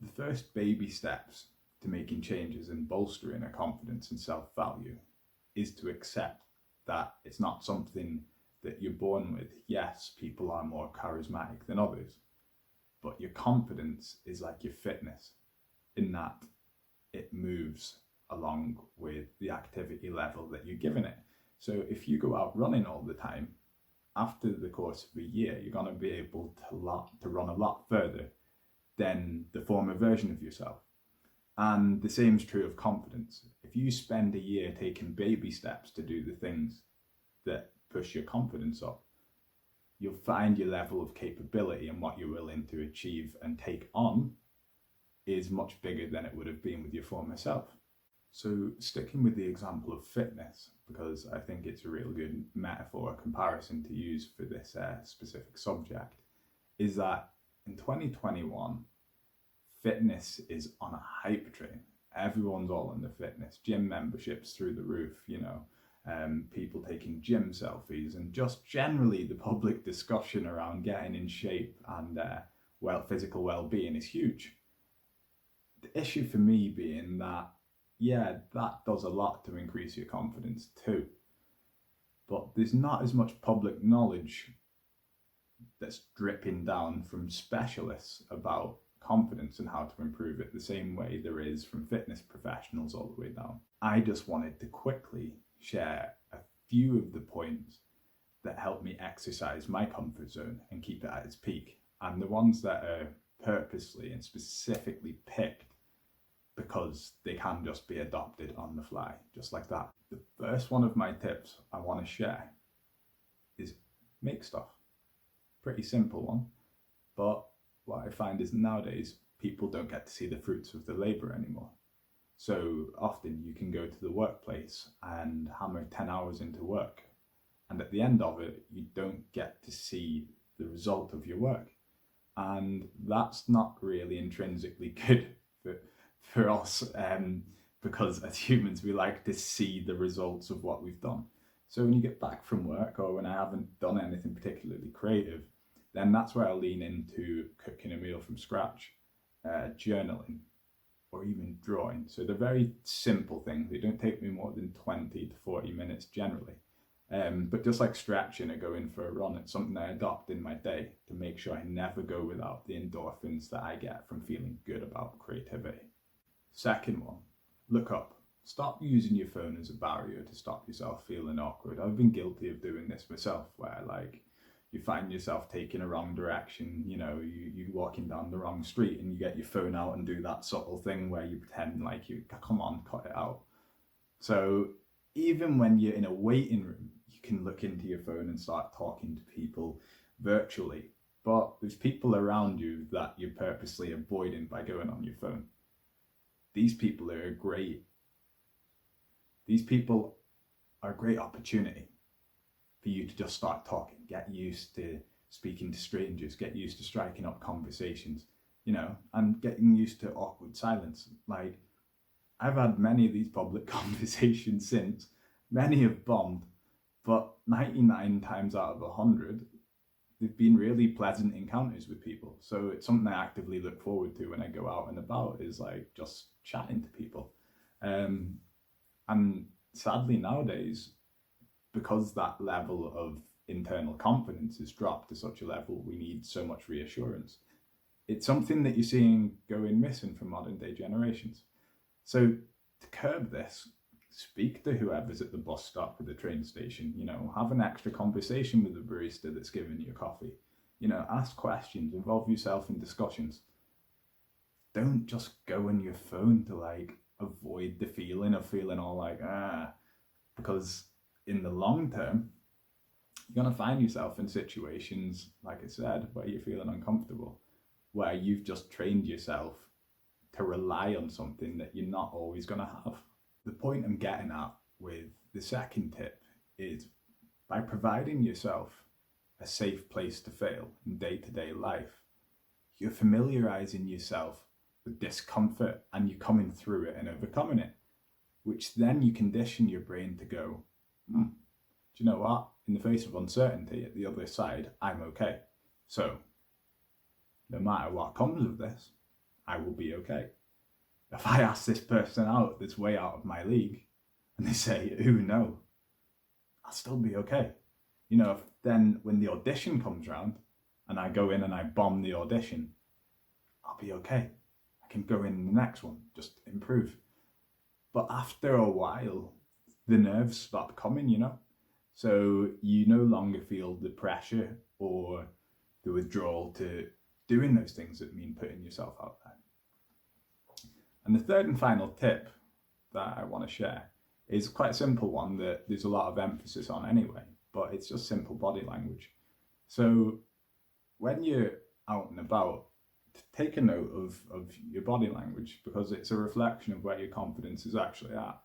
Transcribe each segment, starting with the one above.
The first baby steps to making changes and bolstering a confidence and self-value is to accept that it's not something that you're born with. Yes, people are more charismatic than others, but your confidence is like your fitness in that it moves along with the activity level that you're giving it. So if you go out running all the time, after the course of a year, you're going to be able to run a lot further than the former version of yourself. And the same is true of confidence. If you spend a year taking baby steps to do the things that push your confidence up, you'll find your level of capability and what you're willing to achieve and take on is much bigger than it would have been with your former self. So sticking with the example of fitness, because I think it's a real good metaphor or comparison to use for this specific subject, is that in 2021, fitness is on a hype train. Everyone's all into fitness. Gym memberships through the roof, people taking gym selfies, and just generally the public discussion around getting in shape and physical well-being is huge. The issue for me being that, yeah, that does a lot to increase your confidence too. But there's not as much public knowledge that's dripping down from specialists about confidence and how to improve it the same way there is from fitness professionals all the way down. I just wanted to quickly share a few of the points that help me exercise my comfort zone and keep it at its peak, and the ones that are purposely and specifically picked because they can just be adopted on the fly, just like that. The first one of my tips I want to share is make stuff. Pretty simple one, but what I find is nowadays people don't get to see the fruits of their labour anymore. So often you can go to the workplace and hammer 10 hours into work, and at the end of it, you don't get to see the result of your work. And that's not really intrinsically good for us, because as humans, we like to see the results of what we've done. So when you get back from work, or when I haven't done anything particularly creative, then that's where I lean into cooking a meal from scratch, journaling, or even drawing. So they're very simple things. They don't take me more than 20 to 40 minutes generally. But just like stretching or going for a run, it's something I adopt in my day to make sure I never go without the endorphins that I get from feeling good about creativity. Second one, look up. Stop using your phone as a barrier to stop yourself feeling awkward. I've been guilty of doing this myself, where you find yourself taking a wrong direction, you're walking down the wrong street and you get your phone out and do that subtle thing where you pretend like come on, cut it out. So even when you're in a waiting room, you can look into your phone and start talking to people virtually, but there's people around you that you're purposely avoiding by going on your phone. These people are a great opportunity for you to just start talking, get used to speaking to strangers, get used to striking up conversations, and getting used to awkward silence. Like, I've had many of these public conversations since, many have bombed, but 99 times out of 100, they've been really pleasant encounters with people. So it's something I actively look forward to when I go out and about, is like just chatting to people. And sadly nowadays, because that level of internal confidence has dropped to such a level, we need so much reassurance. It's something that you're seeing going missing from modern day generations. So to curb this, speak to whoever's at the bus stop or the train station, have an extra conversation with the barista that's giving you coffee, ask questions, involve yourself in discussions. Don't just go on your phone to avoid the feeling of feeling all because in the long term, you're going to find yourself in situations, like I said, where you're feeling uncomfortable, where you've just trained yourself to rely on something that you're not always going to have. The point I'm getting at with the second tip is, by providing yourself a safe place to fail in day-to-day life, you're familiarizing yourself with discomfort and you're coming through it and overcoming it, which then you condition your brain to go, do you know what? In the face of uncertainty at the other side, I'm okay. So no matter what comes of this, I will be okay. If I ask this person out that's way out of my league and they say, ooh, no, I'll still be okay. You know, then when the audition comes round and I go in and I bomb the audition, I'll be okay. I can go in the next one, just improve. But after a while, the nerves start coming, you know? So you no longer feel the pressure or the withdrawal to doing those things that mean putting yourself out there. And the third and final tip that I want to share is quite a simple one that there's a lot of emphasis on anyway, but it's just simple body language. So when you're out and about, take a note of your body language, because it's a reflection of where your confidence is actually at.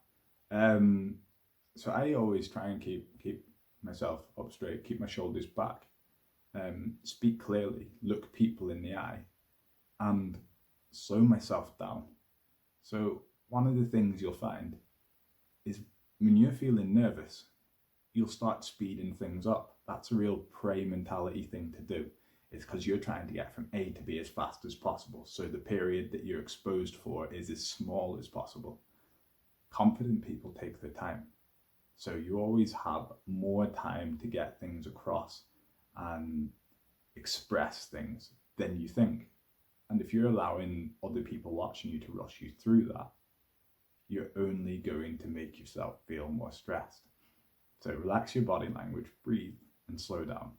So I always try and keep myself up straight, keep my shoulders back, speak clearly, look people in the eye, and slow myself down. So one of the things you'll find is when you're feeling nervous, you'll start speeding things up. That's a real prey mentality thing to do. It's because you're trying to get from A to B as fast as possible. So the period that you're exposed for is as small as possible. Confident people take their time. So you always have more time to get things across and express things than you think. And if you're allowing other people watching you to rush you through that, you're only going to make yourself feel more stressed. So relax your body language, breathe, and slow down.